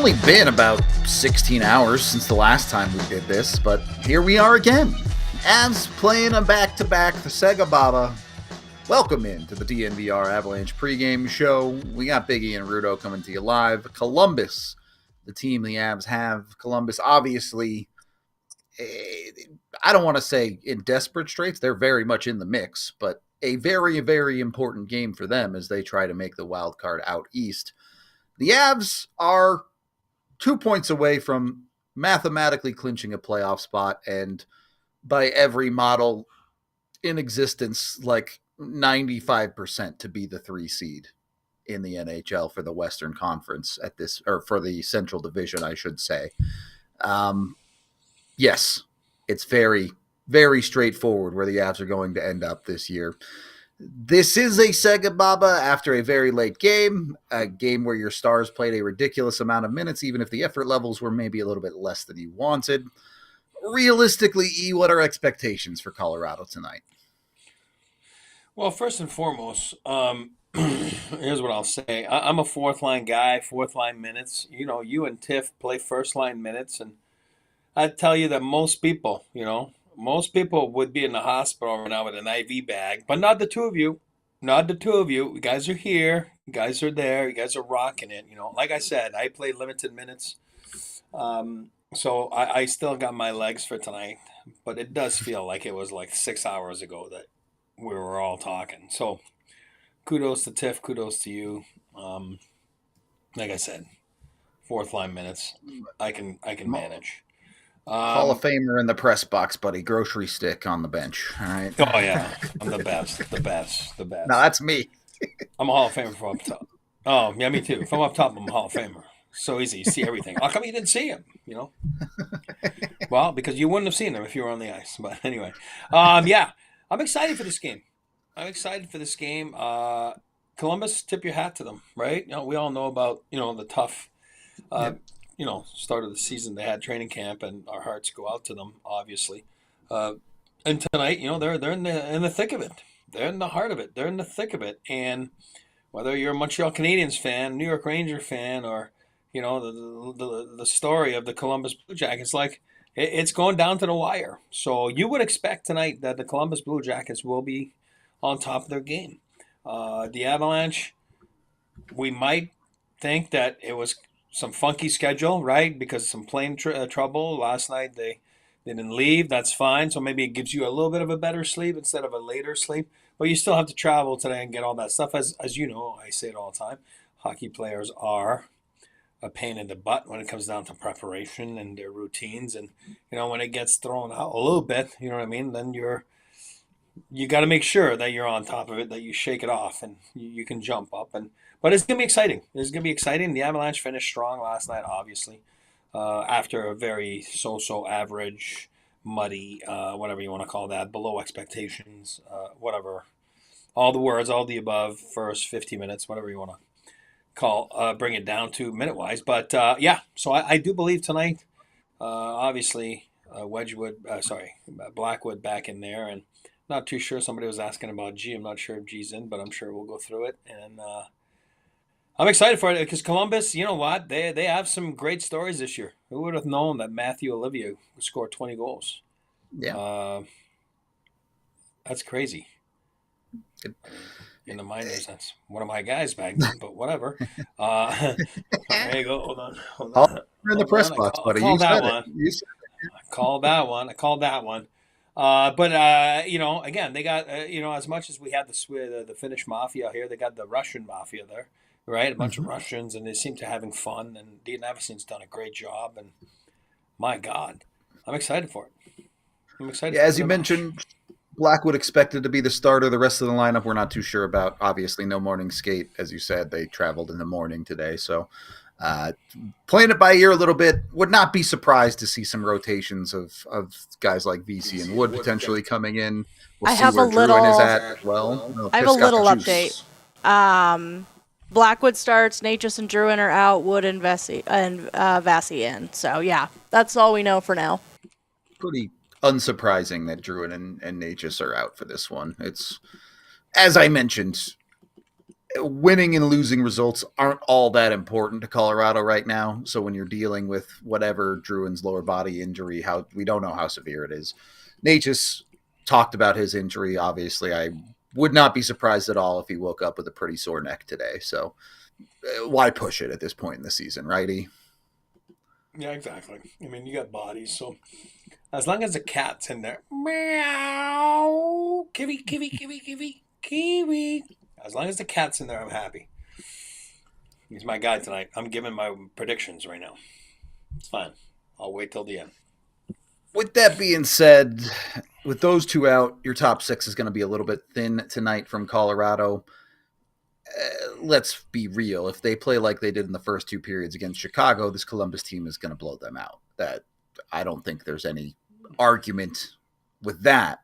only been about 16 hours since the last time we did this, but here we are again. Avs playing a back-to-back for SEGABABA. Welcome into the DNVR Avalanche pregame show. We got Biggie and Rudo coming to you live. Columbus, the team the Avs have. Columbus, obviously, I don't want to say in desperate straits. They're very much in the mix, but a very, very important game for them as they try to make the wild card out east. The Avs are 2 points away from mathematically clinching a playoff spot, and by every model in existence, like 95% to be the 3 seed in the NHL for the Western Conference at this, or for the Central Division, I should say. Yes, it's very, very straightforward where the Avs are going to end up this year. This is a SEGABABA after a very late game, a game where your stars played a ridiculous amount of minutes, even if the effort levels were maybe a little bit less than you wanted. Realistically, E, what are expectations for Colorado tonight? Well, first and foremost, here's what I'll say. I'm a fourth-line guy, fourth-line minutes. You know, you and Tiff play first-line minutes, and I'd tell you that most people would be in the hospital right now with an IV bag, but not the two of you. Not the two of you. You guys are here. You guys are there. You guys are rocking it. You know, like I said, I played limited minutes. So I still got my legs for tonight, but it does feel like it was like 6 hours ago that we were all talking. So kudos to Tiff. Kudos to you. Like I said, fourth line minutes. I can manage. Hall of Famer in the press box, buddy. Grocery stick on the bench. All right. Oh, yeah. I'm the best. The best. No, that's me. I'm a Hall of Famer from up top. Oh, yeah, me too. From up top, I'm a Hall of Famer. So easy. You see everything. How come you didn't see him? You know? Well, because you wouldn't have seen him if you were on the ice. But anyway. Yeah. I'm excited for this game. Columbus, tip your hat to them, right? You know, we all know about, the tough start of the season. They had training camp, and our hearts go out to them, obviously. And tonight, they're in the thick of it. They're in the heart of it. They're in the thick of it. And whether you're a Montreal Canadiens fan, New York Ranger fan, or the story of the Columbus Blue Jackets, like it's going down to the wire. So you would expect tonight that the Columbus Blue Jackets will be on top of their game. The Avalanche, we might think that it was some funky schedule, right? Because some plane trouble last night. They didn't leave. That's fine. So maybe it gives you a little bit of a better sleep instead of a later sleep. But you still have to travel today and get all that stuff. As you know, I say it all the time. Hockey players are a pain in the butt when it comes down to preparation and their routines. And when it gets thrown out a little bit, you know what I mean. Then you got to make sure that you're on top of it, that you shake it off, and you can jump up. But it's going to be exciting. The Avalanche finished strong last night, obviously, after a very so-so average, muddy, whatever you want to call that, below expectations, whatever. All the words, all the above, first 50 minutes, whatever you want to bring it down to minute-wise. But, so I do believe tonight, obviously, Blackwood back in there, and not too sure. Somebody was asking about G. I'm not sure if G's in, but I'm sure we'll go through it. And I'm excited for it because Columbus, you know what? They have some great stories this year. Who would have known that Matthew Olivier would score 20 goals? Yeah. That's crazy. In the minors, that's one of my guys back then, but whatever. There you go. Hold on. You're in the press box, buddy. I called that one. But again, they got as much as we had the Finnish mafia here, they got the Russian mafia there, right? A bunch of Russians, and they seem to having fun. And Dean Evason's done a great job. And my God, I'm excited for it. Yeah, as you mentioned, Blackwood expected to be the starter. The rest of the lineup we're not too sure about. Obviously, no morning skate, as you said. They traveled in the morning today, so. Playing it by ear a little bit, would not be surprised to see some rotations of guys like VC and Wood potentially coming in. I have a little update. Blackwood starts, Natchez and Drouin are out, Wood and Vasi in. So yeah, that's all we know for now. Pretty unsurprising that Drouin and Natchez are out for this one. It's, as I mentioned, winning and losing results aren't all that important to Colorado right now. So when you're dealing with whatever Drouin's lower body injury, how we don't know how severe it is. Nate just talked about his injury. Obviously, I would not be surprised at all if he woke up with a pretty sore neck today. So why push it at this point in the season, righty? Yeah, exactly. I mean, you got bodies, so as long as the cat's in there, meow, kiwi, kiwi, kiwi, kiwi, kiwi. As long as the cat's in there, I'm happy. He's my guy tonight. I'm giving my predictions right now. It's fine. I'll wait till the end. With that being said, with those two out, your top six is going to be a little bit thin tonight from Colorado. Let's be real. If they play like they did in the first two periods against Chicago, this Columbus team is going to blow them out. That I don't think there's any argument with that.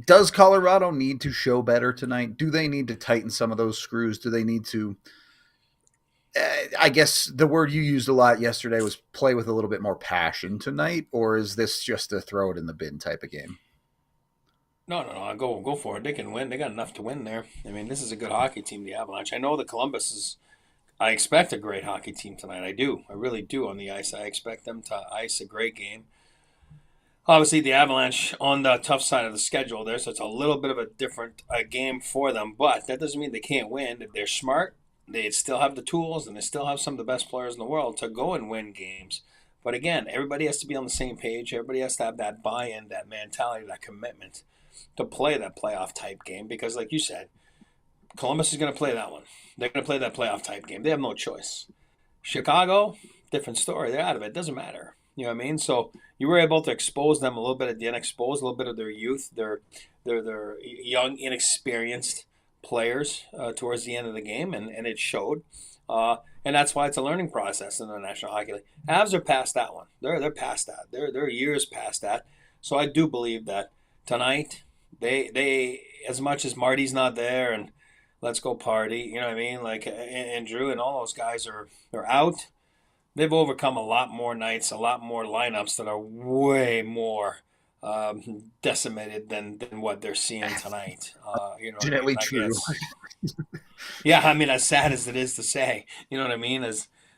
Does Colorado need to show better tonight? Do they need to tighten some of those screws? Do they need to I guess the word you used a lot yesterday was play with a little bit more passion tonight, or is this just a throw it in the bin type of game? No. Go for it. They can win. They got enough to win there. I mean, this is a good hockey team, the Avalanche. I know the Columbus is. I expect a great hockey team tonight. I do. I really do on the ice. I expect them to ice a great game. Obviously, the Avalanche on the tough side of the schedule there, so it's a little bit of a different game for them. But that doesn't mean they can't win. If they're smart, they still have the tools, and they still have some of the best players in the world to go and win games. But again, everybody has to be on the same page. Everybody has to have that buy-in, that mentality, that commitment to play that playoff type game. Because like you said, Columbus is going to play that one. They're going to play that playoff type game. They have no choice. Chicago, different story. They're out of it. It doesn't matter. You know what I mean? So you were able to expose them a little bit at the end, expose a little bit of their youth, their young, inexperienced players towards the end of the game, and it showed. And that's why it's a learning process in the National Hockey League. Avs are past that one. They're past that. They're years past that. So I do believe that tonight they as much as Marty's not there and let's go party, you know what I mean? Like and Drew and all those guys are out. They've overcome a lot more nights, a lot more lineups that are way more decimated than what they're seeing tonight. Definitely true. Yeah, I mean, as sad as it is to say, you know what I mean?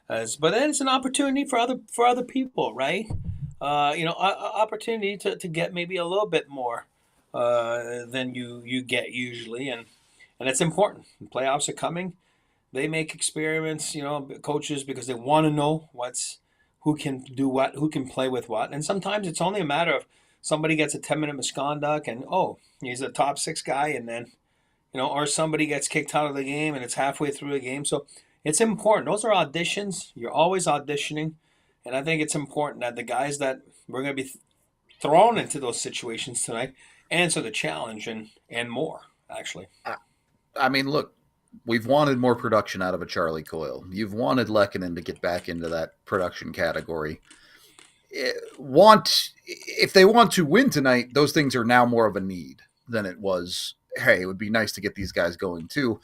But then it's an opportunity for other people, right? Opportunity to get maybe a little bit more than you get usually, and it's important. The playoffs are coming. They make experiments, coaches, because they want to know who can do what, who can play with what. And sometimes it's only a matter of somebody gets a 10-minute misconduct and, he's a top six guy. And then, or somebody gets kicked out of the game and it's halfway through the game. So it's important. Those are auditions. You're always auditioning. And I think it's important that the guys that we're going to be thrown into those situations tonight answer the challenge and more, actually. I mean, look. We've wanted more production out of a Charlie Coyle. You've wanted Lehkonen to get back into that production category. If they want to win tonight, those things are now more of a need than it was, hey, it would be nice to get these guys going too.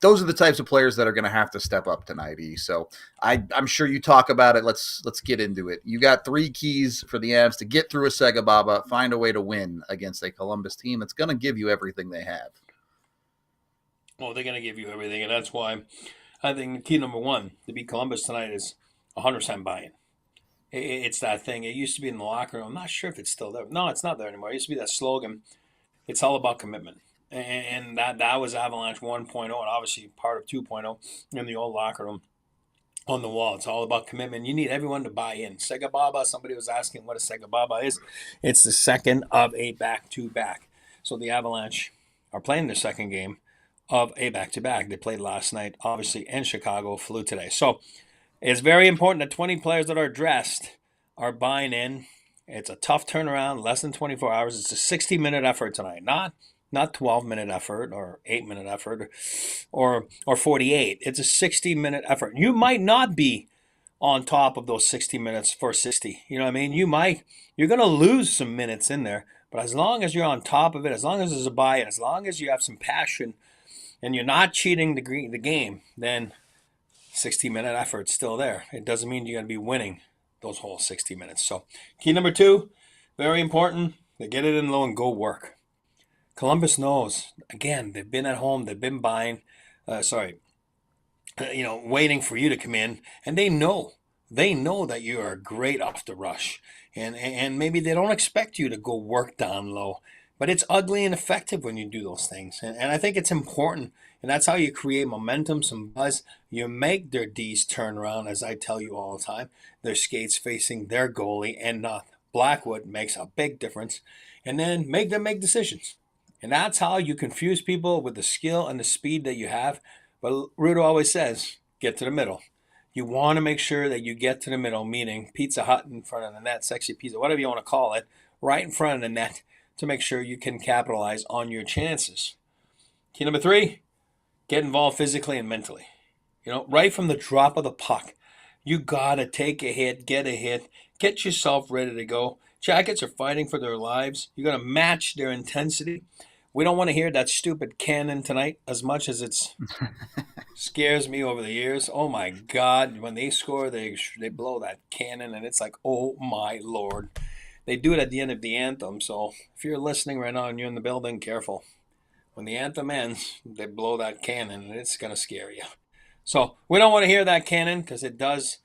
Those are the types of players that are going to have to step up tonight, E. So I'm sure you talk about it. Let's get into it. You got three keys for the Avs to get through a SEGABABA, find a way to win against a Columbus team that's going to give you everything they have. Well, they're going to give you everything, and that's why I think key number one to beat Columbus tonight is 100% buy-in. It's that thing. It used to be in the locker room. I'm not sure if it's still there. No, it's not there anymore. It used to be that slogan. It's all about commitment, and that was Avalanche 1.0, and obviously part of 2.0 in the old locker room on the wall. It's all about commitment. You need everyone to buy in. SEGABABA, somebody was asking what a SEGABABA is. It's the second of a back-to-back. So the Avalanche are playing their second game of a back-to-back. They played last night, obviously, and Chicago flew today. So it's very important that 20 players that are dressed are buying in. It's a tough turnaround, less than 24 hours. It's a 60-minute effort tonight, not 12-minute effort or 8-minute effort or 48. It's a 60-minute effort. You might not be on top of those 60 minutes for 60. You know what I mean? You're going to lose some minutes in there, but as long as you're on top of it, as long as there's a buy-in, as long as you have some passion, and you're not cheating the game, then 60-minute effort's still there. It doesn't mean you're going to be winning those whole 60 minutes. So key number two, very important, to get it in low and go work. Columbus knows. Again, they've been at home. They've been buying. Waiting for you to come in, and they know. They know that you are great off the rush, and maybe they don't expect you to go work down low, but it's ugly and effective when you do those things, and I think it's important, and that's how you create momentum, some buzz. You make their D's turn around, as I tell you all the time. Their skates facing their goalie and not Blackwood makes a big difference, and then make them make decisions, and that's how you confuse people with the skill and the speed that you have. But Rudo always says, get to the middle. You want to make sure that you get to the middle, meaning Pizza Hut in front of the net, sexy pizza, whatever you want to call it, right in front of the net to make sure you can capitalize on your chances. Key number 3, get involved physically and mentally. Right from the drop of the puck, you got to take a hit, get yourself ready to go. Jackets are fighting for their lives. You got to match their intensity. We don't want to hear that stupid cannon tonight as much as it's scares me over the years. Oh my God, when they score, they blow that cannon, and it's like, oh my Lord. They do it at the end of the anthem, so if you're listening right now and you're in the building, careful. When the anthem ends, they blow that cannon, and it's going to scare you. So we don't want to hear that cannon because it does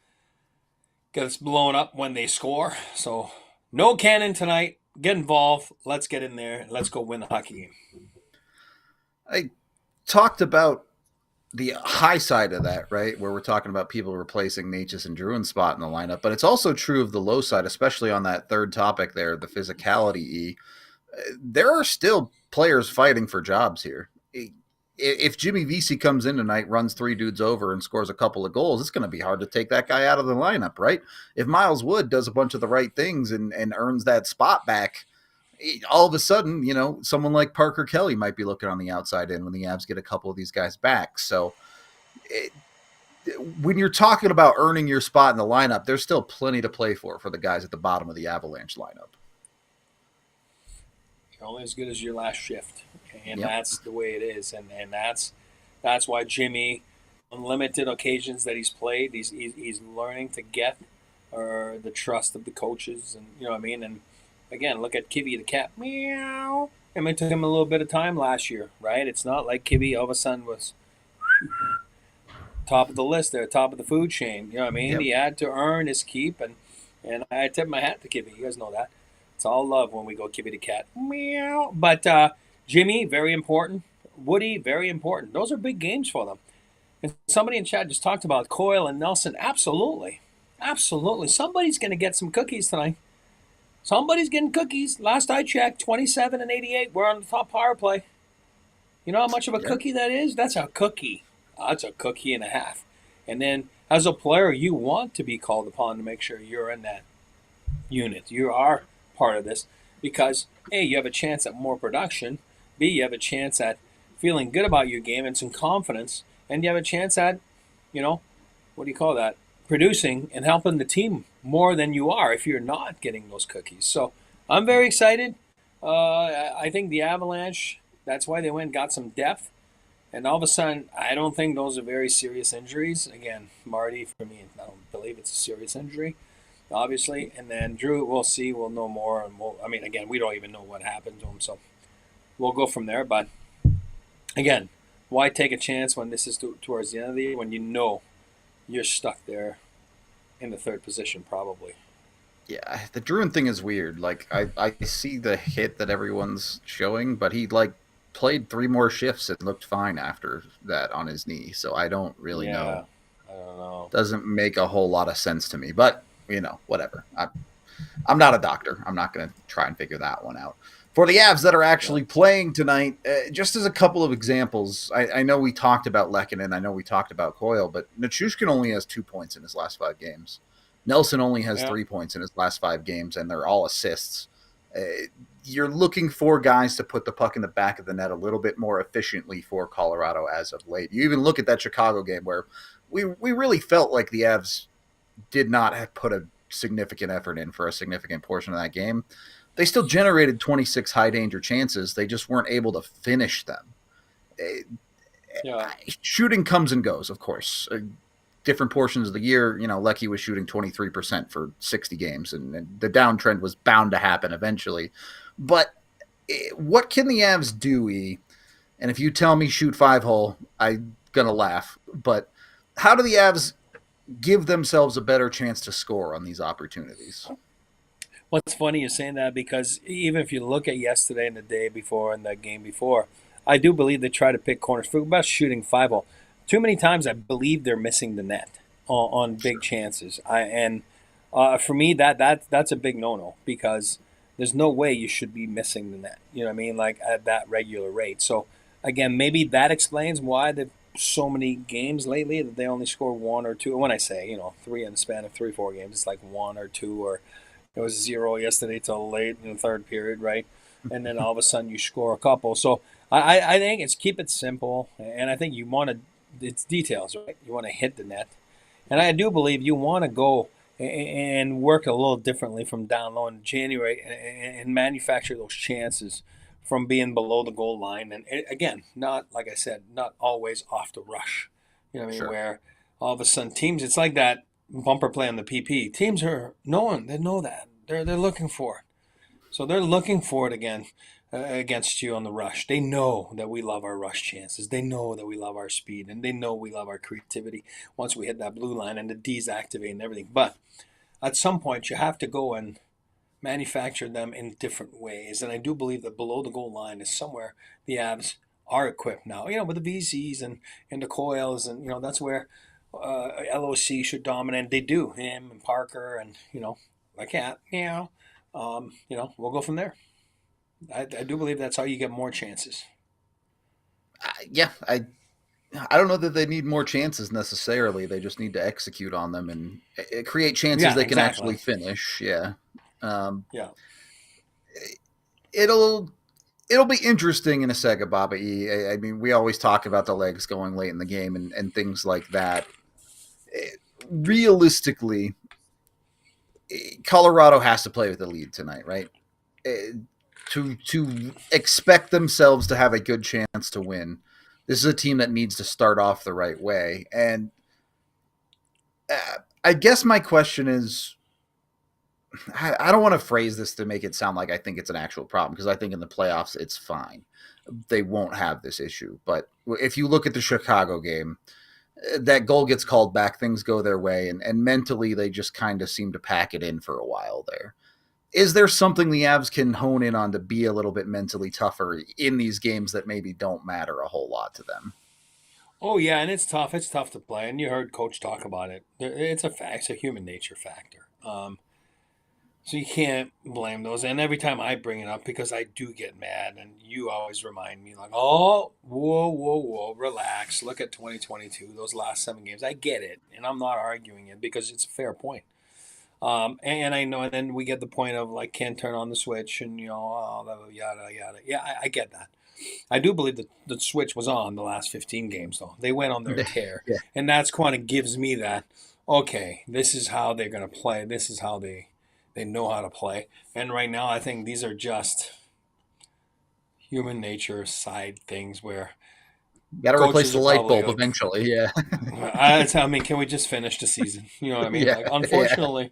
get us blown up when they score. So no cannon tonight. Get involved. Let's get in there. Let's go win the hockey game. I talked about the high side of that, right, where we're talking about people replacing Natchez and Drouin's spot in the lineup, but it's also true of the low side, especially on that third topic there, the physicality. There are still players fighting for jobs here. If Jimmy Vesey comes in tonight, runs 3 dudes over, and scores a couple of goals, it's going to be hard to take that guy out of the lineup, right? If Miles Wood does a bunch of the right things and earns that spot back, all of a sudden, someone like Parker Kelly might be looking on the outside in when the Avs get a couple of these guys back. So when you're talking about earning your spot in the lineup, there's still plenty to play for the guys at the bottom of the Avalanche lineup. You're only as good as your last shift. And that's the way it is, and that's why Jimmy, on limited occasions that he's played, he's learning to get the trust of the coaches, and you know what I mean. And again, look at Kivy the cat, meow. I mean, it took him a little bit of time last year, right? It's not like Kivy all of a sudden was top of the list there, top of the food chain. You know what I mean? Yep. He had to earn his keep, and I tip my hat to Kivy. You guys know that. It's all love when we go Kivy the cat, meow. But Jimmy, very important. Woody, very important. Those are big games for them. And somebody in chat just talked about Coyle and Nelson. Absolutely. Absolutely. Somebody's going to get some cookies tonight. Somebody's getting cookies. Last I checked, 27 and 88. We're on the top power play. You know how much of a cookie that is? That's a cookie. That's a cookie and a half. And then as a player, you want to be called upon to make sure you're in that unit. You are part of this because, A, you have a chance at more production. B, you have a chance at feeling good about your game and some confidence. And you have a chance at, producing and helping the team more than you are if you're not getting those cookies. So I'm very excited. I think the Avalanche, that's why they went and got some depth. And all of a sudden, I don't think those are very serious injuries. Again, Marty, for me, I don't believe it's a serious injury, obviously. And then Drew, we'll see. We'll know more. And again, we don't even know what happened to him. So we'll go from there. But again, why take a chance when this is towards the end of the year when you know you're stuck there in the third position probably? Yeah, the Drouin thing is weird. Like, I see the hit that everyone's showing, but he, played 3 more shifts and looked fine after that on his knee. So I don't really know. I don't know. Doesn't make a whole lot of sense to me. But, whatever. I'm not a doctor. I'm not going to try and figure that one out. For the Avs that are actually playing tonight, just as a couple of examples, I know we talked about Lehkonen, I know we talked about Coyle, but Nichushkin only has 2 points in his last 5 games. Nelson only has 3 points in his last 5 games, and they're all assists. You're looking for guys to put the puck in the back of the net a little bit more efficiently for Colorado as of late. You even look at that Chicago game where we really felt like the Avs did not have put a significant effort in for a significant portion of that game. They still generated 26 high-danger chances. They just weren't able to finish them. Shooting comes and goes, of course. Different portions of the year, Lecky was shooting 23% for 60 games, and the downtrend was bound to happen eventually. But What can the Avs do, E? And if you tell me shoot 5-hole, I'm going to laugh. But how do the Avs give themselves a better chance to score on these opportunities? What's funny you're saying that, because even if you look at yesterday and the day before and the game before, I do believe they try to pick corners. For about shooting 5-hole, too many times I believe they're missing the net on big chances. For me, that's a big no-no, because there's no way you should be missing the net. You know what I mean? Like at that regular rate. So again, maybe that explains why they've so many games lately that they only score one or two. When I say, three in the span of 3-4 games, it's like one or two, or it was 0 yesterday till late in the third period, right? And then all of a sudden you score a couple. So I think it's keep it simple, and I think you want to, it's details, right? You want to hit the net, and I do believe you want to go and work a little differently from down low in January and manufacture those chances from being below the goal line. And again, not, like I said, not always off the rush. You know what I mean? Sure. Where all of a sudden teams, it's like that bumper play on the PP. Teams are knowing, they know that. They're looking for it. So they're looking for it again against you on the rush. They know that we love our rush chances. They know that we love our speed, and they know we love our creativity once we hit that blue line and the D's activate and everything. But at some point, you have to go and manufacture them in different ways. And I do believe that below the goal line is somewhere the Avs are equipped now, with the VZs and the coils. And, that's where LOC should dominate. They do, him and Parker and, like Cat, we'll go from there. I do believe that's how you get more chances. I don't know that they need more chances necessarily. They just need to execute on them and create chances they can actually finish. Yeah. Yeah. It'll be interesting in a SEGABABA. I mean, we always talk about the legs going late in the game and things like that. Realistically, Colorado has to play with the lead tonight, right? To expect themselves to have a good chance to win, this is a team that needs to start off the right way. And I guess my question is, I don't want to phrase this to make it sound like I think it's an actual problem, because I think in the playoffs it's fine. They won't have this issue. But if you look at the Chicago game, that goal gets called back, things go their way, and mentally they just kind of seem to pack it in for a while there. Is there something the Avs can hone in on to be a little bit mentally tougher in these games that maybe don't matter a whole lot to them? Oh, yeah, and it's tough. It's tough to play, and you heard Coach talk about it. It's a fact. It's a human nature factor. So you can't blame those. And every time I bring it up, because I do get mad, and you always remind me, like, oh, whoa, relax. Look at 2022, those last 7 games. I get it, and I'm not arguing it because it's a fair point. And I know, and then we get the point of, like, can't turn on the switch and, yada, yada. Yeah, I get that. I do believe that the switch was on the last 15 games, though. They went on their tear. Yeah. And that's kind of gives me that, okay, this is how they're going to play. This is how they know how to play. And right now, I think these are just human nature side things where got to replace the light bulb eventually. Yeah. I mean, can we just finish the season? You know what I mean? Yeah, like, unfortunately,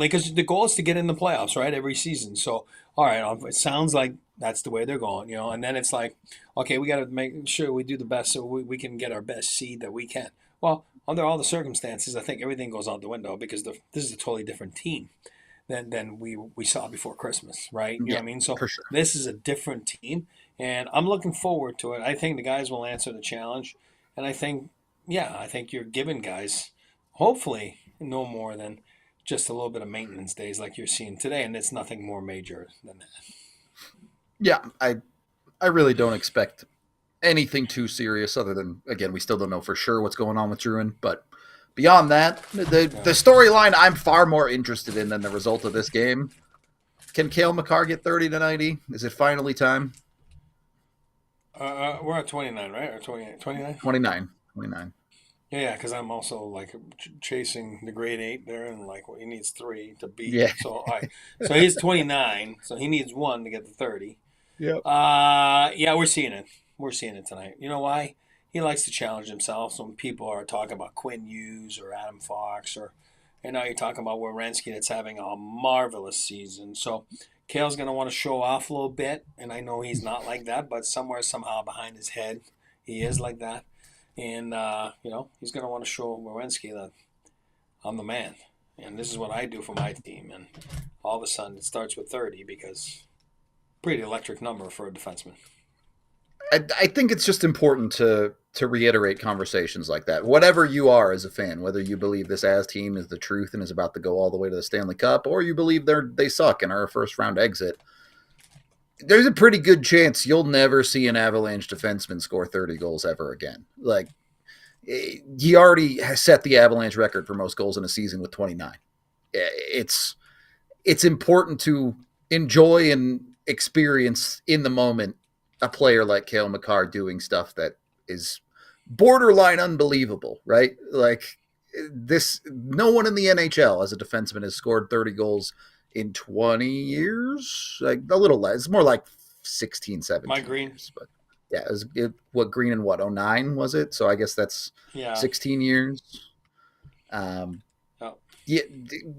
because the goal is to get in the playoffs, right? Every season. So, all right, it sounds like that's the way they're going, and then it's like, okay, we got to make sure we do the best so we can get our best seed that we can. Well, under all the circumstances, I think everything goes out the window, because this is a totally different team than we saw before Christmas, right? You know what I mean? So for sure. This is a different team, and I'm looking forward to it. I think the guys will answer the challenge, and I think you're giving guys hopefully no more than just a little bit of maintenance days like you're seeing today, and it's nothing more major than that. Yeah, I really don't expect anything too serious, other than, again, we still don't know for sure what's going on with Druin. But beyond that, the storyline I'm far more interested in than the result of this game. Can Cale Makar get 30 to 90? Is it finally time? We're at 29, right? Or 28, 29? 29. Yeah, because I'm also like chasing the grade 8 there, and like, well, he needs 3 to beat. Yeah. So so he's 29, so he needs 1 to get the 30. Yep. Yeah, we're seeing it. We're seeing it tonight. You know why? He likes to challenge himself. So when people are talking about Quinn Hughes or Adam Fox, or now you're talking about Werenski that's having a marvelous season. So Cale's going to want to show off a little bit, and I know he's not like that, but somewhere, somehow behind his head, he is like that. And, he's going to want to show Werenski that I'm the man, and this is what I do for my team. And all of a sudden, it starts with 30 because pretty electric number for a defenseman. I think it's just important to reiterate conversations like that. Whatever you are as a fan, whether you believe this Avs team is the truth and is about to go all the way to the Stanley Cup, or you believe they suck and are a first-round exit, there's a pretty good chance you'll never see an Avalanche defenseman score 30 goals ever again. Like, he already has set the Avalanche record for most goals in a season with 29. It's important to enjoy and experience in the moment a player like Cale Makar doing stuff that is borderline unbelievable, right? Like this, no one in the NHL as a defenseman has scored 30 goals in 20 years, like a little less. It's more like 16, 17 Mike Green. years, but yeah, what Green in 09 was it? So I guess that's 16 years. Yeah,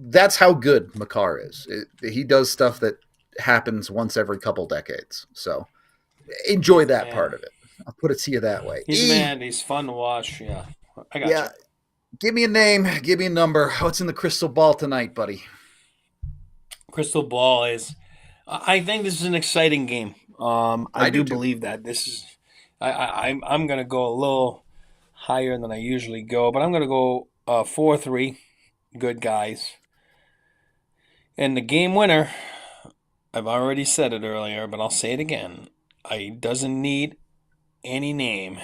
that's how good Makar is. He does stuff that happens once every couple decades. So enjoy that part of it. I'll put it to you that way. He's a man. He's fun to watch. Yeah, I got you. Give me a name. Give me a number. What's in the crystal ball tonight, buddy? Crystal ball is. I think this is an exciting game. I do believe that this is. I'm going to go a little higher than I usually go, but I'm going to go 4-3. Good guys. And the game winner, I've already said it earlier, but I'll say it again. It doesn't need any name.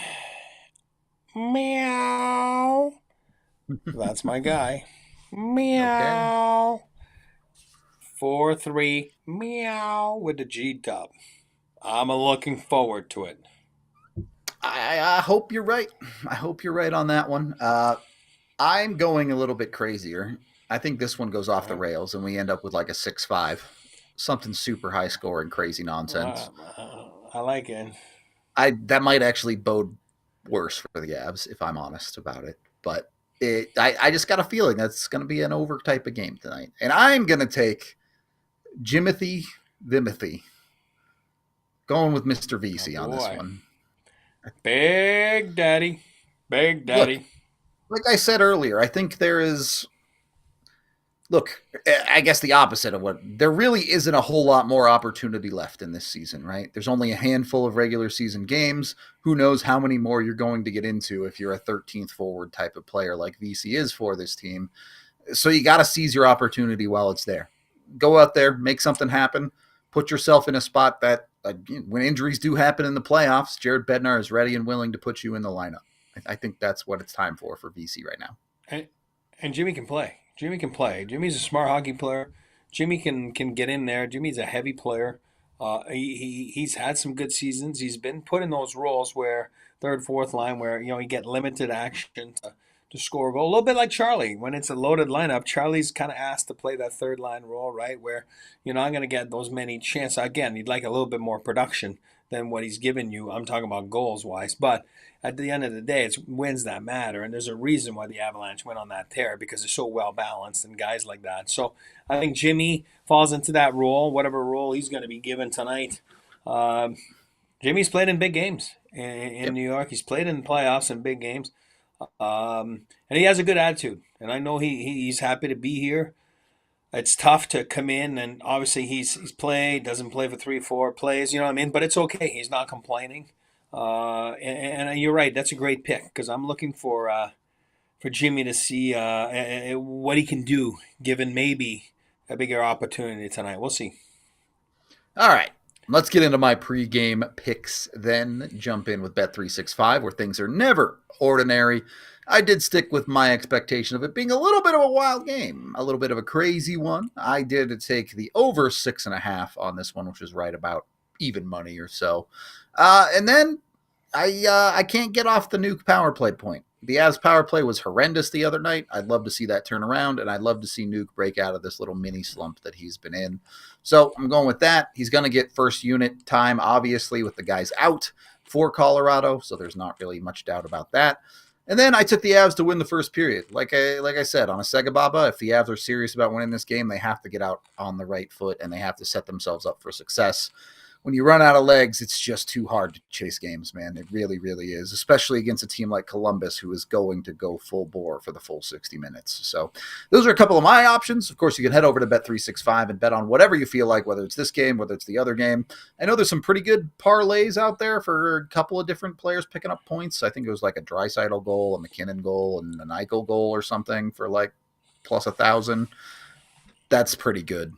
Meow. That's my guy. Meow. Okay. 4-3. Meow with the G-dub. I'm looking forward to it. I hope you're right. I hope you're right on that one. I'm going a little bit crazier. I think this one goes off the rails and we end up with like a 6-5. Something super high scoring, crazy nonsense. I like it. That might actually bode worse for the Avs, if I'm honest about it. But I just got a feeling that's going to be an over type of game tonight. And I'm going to take Jimothy Vimothy. Going with Mr. VC on this one. Big Daddy. Big Daddy. Look, like I said earlier, I think there is... Look, I guess the opposite of what... There really isn't a whole lot more opportunity left in this season, right? There's only a handful of regular season games. Who knows how many more you're going to get into if you're a 13th forward type of player like VC is for this team. So you got to seize your opportunity while it's there. Go out there, make something happen, put yourself in a spot that when injuries do happen in the playoffs, Jared Bednar is ready and willing to put you in the lineup. I think that's what it's time for VC right now. And Jimmy can play. Jimmy's a smart hockey player. Jimmy can get in there. Jimmy's a heavy player. He's had some good seasons. He's been put in those roles where third, fourth line where you get limited action to score a goal. A little bit like Charlie. When it's a loaded lineup, Charlie's kind of asked to play that third line role, right? Where you're not going to get those many chances. Again, you'd like a little bit more production than what he's given you. I'm talking about goals-wise. But at the end of the day, it's wins that matter. And there's a reason why the Avalanche went on that tear because they're so well-balanced and guys like that. So I think Jimmy falls into that role, whatever role he's going to be given tonight. Jimmy's played in big games in New York. He's played in the playoffs in big games. And he has a good attitude. And I know he's happy to be here. It's tough to come in, and obviously he's played, doesn't play for 3-4 plays, you know what I mean? But it's okay. He's not complaining. And you're right. That's a great pick because I'm looking for Jimmy to see what he can do given maybe a bigger opportunity tonight. We'll see. All right. Let's get into my pregame picks then. Jump in with Bet365 where things are never ordinary. I did stick with my expectation of it being a little bit of a wild game, a little bit of a crazy one. I did take the over 6.5 on this one, which is right about even money or so. And then I can't get off the Nuke power play point. The Avs power play was horrendous the other night. I'd love to see that turn around, and I'd love to see Nuke break out of this little mini slump that he's been in. So I'm going with that. He's going to get first unit time, obviously, with the guys out for Colorado, so there's not really much doubt about that. And then I took the Avs to win the first period. Like I said, on a SEGABABA, if the Avs are serious about winning this game, they have to get out on the right foot and they have to set themselves up for success. When you run out of legs, it's just too hard to chase games, man. It really, really is, especially against a team like Columbus, who is going to go full bore for the full 60 minutes. So those are a couple of my options. Of course, you can head over to Bet365 and bet on whatever you feel like, whether it's this game, whether it's the other game. I know there's some pretty good parlays out there for a couple of different players picking up points. I think it was like a Draisaitl goal, a McKinnon goal, and an Eichel goal or something for like plus 1,000. That's pretty good.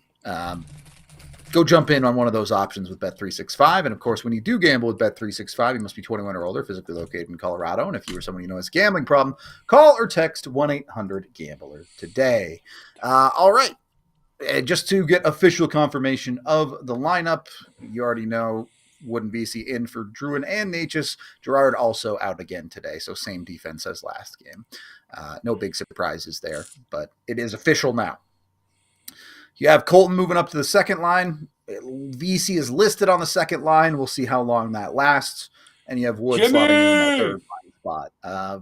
Go jump in on one of those options with Bet365. And, of course, when you do gamble with Bet365, you must be 21 or older, physically located in Colorado. And if you or someone you know has a gambling problem, call or text 1-800-GAMBLER today. All right. Just to get official confirmation of the lineup, you already know Wood and VC in for Drouin and Natchez. Gerard also out again today, so same defense as last game. No big surprises there, but it is official now. You have Colton moving up to the second line. VC is listed on the second line. We'll see how long that lasts. And you have Wood slotting in that third line spot.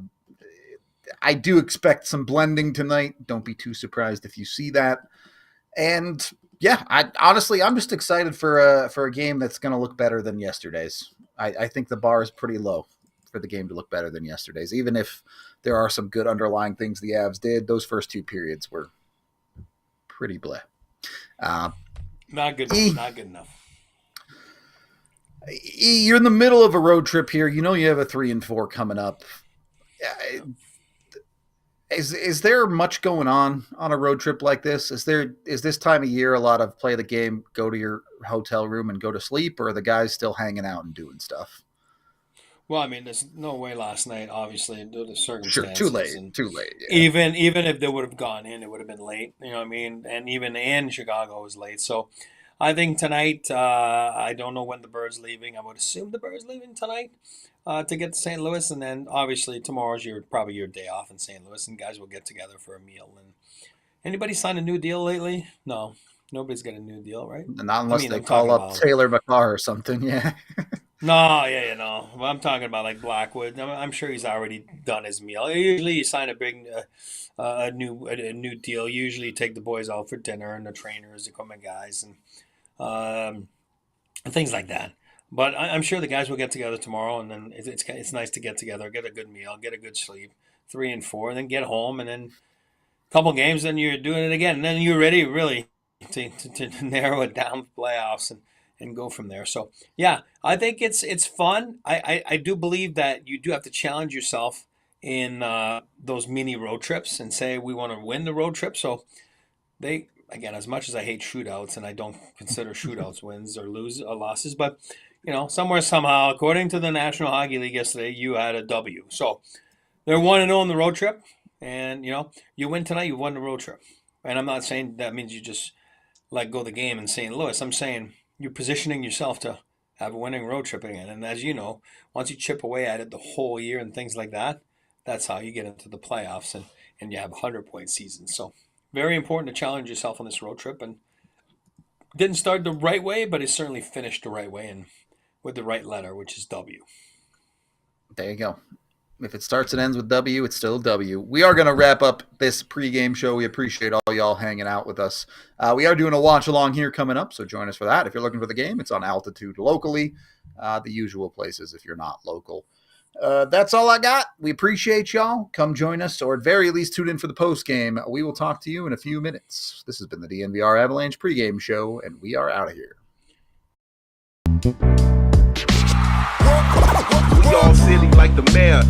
I do expect some blending tonight. Don't be too surprised if you see that. And yeah, I'm just excited for a game that's going to look better than yesterday's. I think the bar is pretty low for the game to look better than yesterday's, even if there are some good underlying things the Avs did. Those first two periods were pretty bleh. Not good enough. You're in the middle of a road trip here. You know you have a 3-4 coming up. Is there much going on a road trip like this? Is this time of year a lot of play the game, go to your hotel room and go to sleep, or are the guys still hanging out and doing stuff? Well, I mean, there's no way last night, obviously, due to circumstances. Sure, too late. Yeah. Even if they would have gone in, it would have been late. You know what I mean? And even in Chicago was late. So I think tonight, I don't know when the Bird's leaving. I would assume the Bird's leaving tonight to get to St. Louis. And then, obviously, tomorrow's probably your day off in St. Louis, and guys will get together for a meal. And anybody signed a new deal lately? No. Nobody's got a new deal, right? Not unless they call up Cale Makar or something, yeah. No. Well, I'm talking about like Blackwood. I'm sure he's already done his meal. Usually, you sign a big, a new deal. Usually, you take the boys out for dinner and the trainers, the equipment guys, and things like that. But I'm sure the guys will get together tomorrow, and then it's nice to get together, get a good meal, get a good sleep, 3 and 4, and then get home, and then a couple games, then you're doing it again, and then you're ready really to narrow it down for playoffs and go from there. So yeah, I think it's fun. I do believe that you do have to challenge yourself in those mini road trips and say we want to win the road trip. So they, again, as much as I hate shootouts and I don't consider shootouts wins or losses, but somewhere somehow, according to the National Hockey League yesterday, you had a W. So they're 1-0 on the road trip, and you win tonight, you won the road trip. And I'm not saying that means you just let go of the game in St. Louis. I'm saying you're positioning yourself to have a winning road trip again. And as you know, once you chip away at it the whole year and things like that, that's how you get into the playoffs and you have a 100-point season. So very important to challenge yourself on this road trip. And didn't start the right way, but it certainly finished the right way and with the right letter, which is W. There you go. If it starts and ends with W, it's still a W. We are going to wrap up this pregame show. We appreciate all y'all hanging out with us. We are doing a watch along here coming up, so join us for that. If you're looking for the game, it's on Altitude locally, the usual places if you're not local. That's all I got. We appreciate y'all. Come join us, or at very least tune in for the post game. We will talk to you in a few minutes. This has been the DNVR Avalanche pregame show, and we are out of here. We all silly like the mayor.